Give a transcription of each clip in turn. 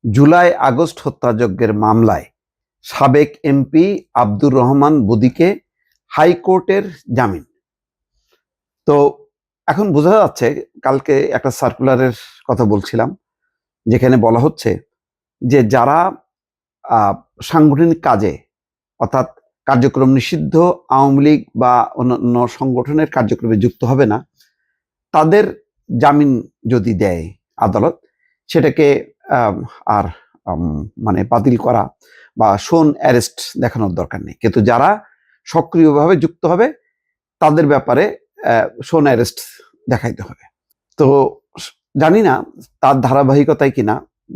July August হত্যাযজ্ঞের মামলায় সাবেক MP Abdur Rahman বদিকে হাইকোর্টের জামিন। তো এখন বোঝা যাচ্ছে, কালকে একটা সার্কুলারের কথা বলছিলাম, যেখানে বলা হচ্ছে যে যারা সাংগঠনিক কাজে অর্থাৎ কার্যক্রম নিষিদ্ধ আওয়ামী লীগ বা অন্যান্য সংগঠনের কার্যক্রমে যুক্ত হবে না, তাদের জামিন যদি দেয় আদালত, সেটাকে আর মানে বাতিল করা বা শোন অ্যারেস্ট দেখানোর দরকার নেই। কিন্তু যারা সক্রিয়ভাবে যুক্ত হবে তাদের ব্যাপারে শোন অ্যারেস্ট দেখাইতে হবে। তো জানি না তার ধারাবাহিকতায় কিনা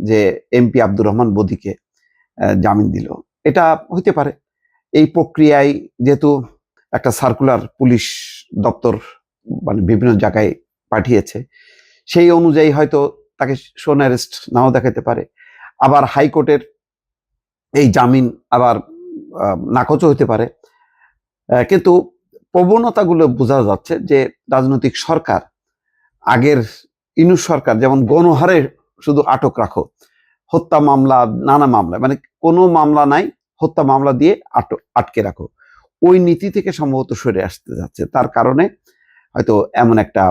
যে এমপি আব্দুর রহমান বদিকে জামিন দিল, এটা হইতে পারে। এই প্রক্রিয়ায় যেহেতু একটা সার্কুলার পুলিশ দপ্তর মানে বিভিন্ন জায়গায় পাঠিয়েছে, সেই অনুযায়ী হয়তো তাকে শোন অ্যারেস্ট নাও দেখাতে পারে। আবার হাইকোর্টের এই জামিন আবার নাকচও হতে পারে। কিন্তু প্রবণতাগুলো বোঝা যাচ্ছে যে রাজনৈতিক সরকার, আগের ইউনূস সরকার যেমন গণহারে শুধু আটক রাখো, হত্যা মামলা, নানা মামলা, মানে কোনো মামলা নাই, হত্যা মামলা দিয়ে আটকে রাখো, ওই নীতি থেকে সম্ভবত সরে আসতে যাচ্ছে। তার কারণে হয়তো এমন একটা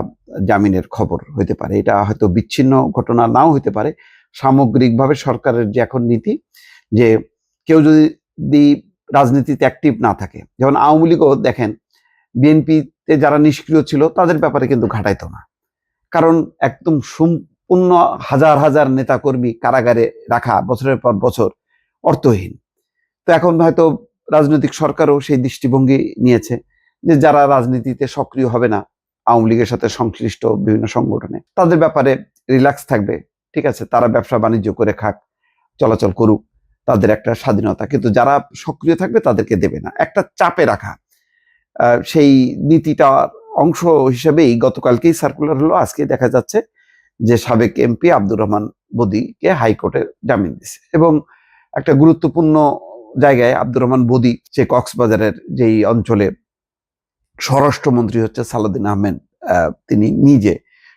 জামিনের খবর হইতে পারে। এটা হয়তো বিচ্ছিন্ন ঘটনা নাও হইতে পারে। সামগ্রিকভাবে সরকারের যে এখন নীতি, যে কেউ যদি রাজনীতিতে অ্যাক্টিভ না থাকে, যেমন আওয়ামী লীগও দেখেন বিএনপিতে যারা নিষ্ক্রিয় ছিল তাদের ব্যাপারে কিন্তু ঘাটাইতো না, কারণ একদম সম্পূর্ণ হাজার হাজার নেতাকর্মী কারাগারে রাখা বছরের পর বছর অর্থহীন। তো এখন হয়তো রাজনৈতিক সরকারও সেই দৃষ্টিভঙ্গি নিয়েছে যে যারা রাজনীতিতে সক্রিয় হবে না, আওয়ামী লীগের সাথে সংশ্লিষ্ট বিভিন্ন সংগঠনে, তাদের ব্যাপারে রিল্যাক্স থাকবে। ঠিক আছে, তারা ব্যবসা বাণিজ্য করে খাক, চলাচল করুক, তাদের একটা স্বাধীনতা, কিন্তু যারা সক্রিয় থাকবে তাদেরকে দেবে না, একটা চাপে রাখা। সেই নীতিটার অংশ হিসেবেই গতকালকেই সার্কুলার হলো। আজকে দেখা যাচ্ছে যে সাবেক এমপি আব্দুর রহমান বদিকে হাইকোর্টে জামিন দিছে, এবং একটা গুরুত্বপূর্ণ জায়গায় আব্দুর রহমান বদি, সে কক্সবাজারের যেই অঞ্চলে স্বরাষ্ট্রমন্ত্রী হচ্ছে সালাউদ্দিন আহমেদ তিনি নিজে,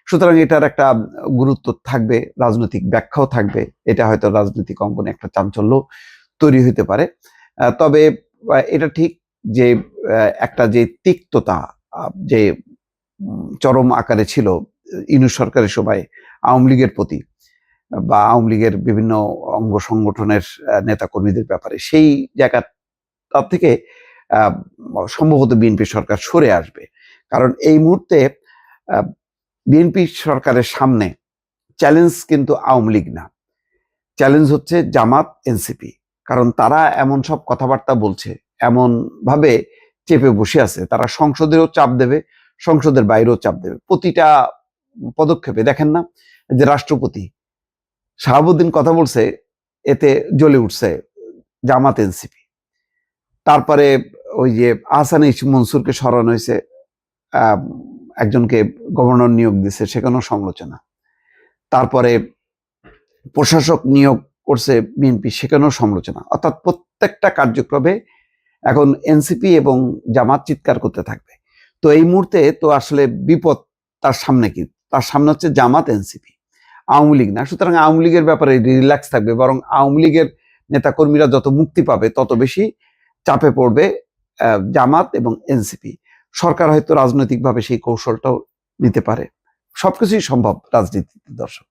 সুতরাং এটার একটা গুরুত্ব থাকবে, রাজনৈতিক ব্যাখ্যাও থাকবে। এটা হয়তো রাজনৈতিক অঙ্গনে একটা চাঞ্চল্য তৈরি হতে পারে। তবে এটা ঠিক যে একটা যে তিক্ততা যে চরম আকারে ছিল ইউনূস সরকারের সময় আওয়ামী লীগের প্রতি বা আওয়ামী লীগের বিভিন্ন অঙ্গ সংগঠনের নেতাকর্মীদের ব্যাপারে, সেই জায়গা থেকে সম্ভবত বিএনপি সরকার সরে আসবে। কারণ এই মুহূর্তে বিএনপি সরকারের সামনে চ্যালেঞ্জ কিন্তু আওয়ামী লীগ না, চ্যালেঞ্জ হচ্ছে জামাত, এনসিপি। কারণ তারা এমন সব কথাবার্তা বলছে, এমন ভাবে চেপে বসে আছে, তারা সংসদেও চাপ দেবে, সংসদের বাইরেও চাপ দেবে। প্রতিটা পদক্ষেপে দেখেন না যে রাষ্ট্রপতি শাহাবুদ্দিন কথা বলছে, এতে জ্বলে উঠছে জামাত, এনসিপি। তারপরে ওই যে আহসান মনসুরকে সরানো হয়েছে, একজনকে গভর্নর নিয়োগ দিছে, সেখানেও সমালোচনা। তারপরে প্রশাসক নিয়োগ করছে বিএনপি, সেখানেও সমালোচনা। অর্থাৎ প্রত্যেকটা কার্যক্রমে এখন এনসিপি এবং জামাত চিৎকার করতে থাকবে। তো এই মুহূর্তে তো আসলে বিপদ তার সামনে, কি তার সামনে হচ্ছে জামাত, এনসিপি, আওয়ামী লীগ না। সুতরাং আওয়ামী লীগের ব্যাপারে রিল্যাক্স থাকবে, বরং আওয়ামী লীগের নেতাকর্মীরা যত মুক্তি পাবে তত বেশি চাপে পড়বে জামাত এবং এনসিপি। সরকার হয়তো রাজনৈতিকভাবে সেই কৌশলটাও নিতে পারে। সবকিছুই সম্ভব রাজনীতিতে, দর্শক।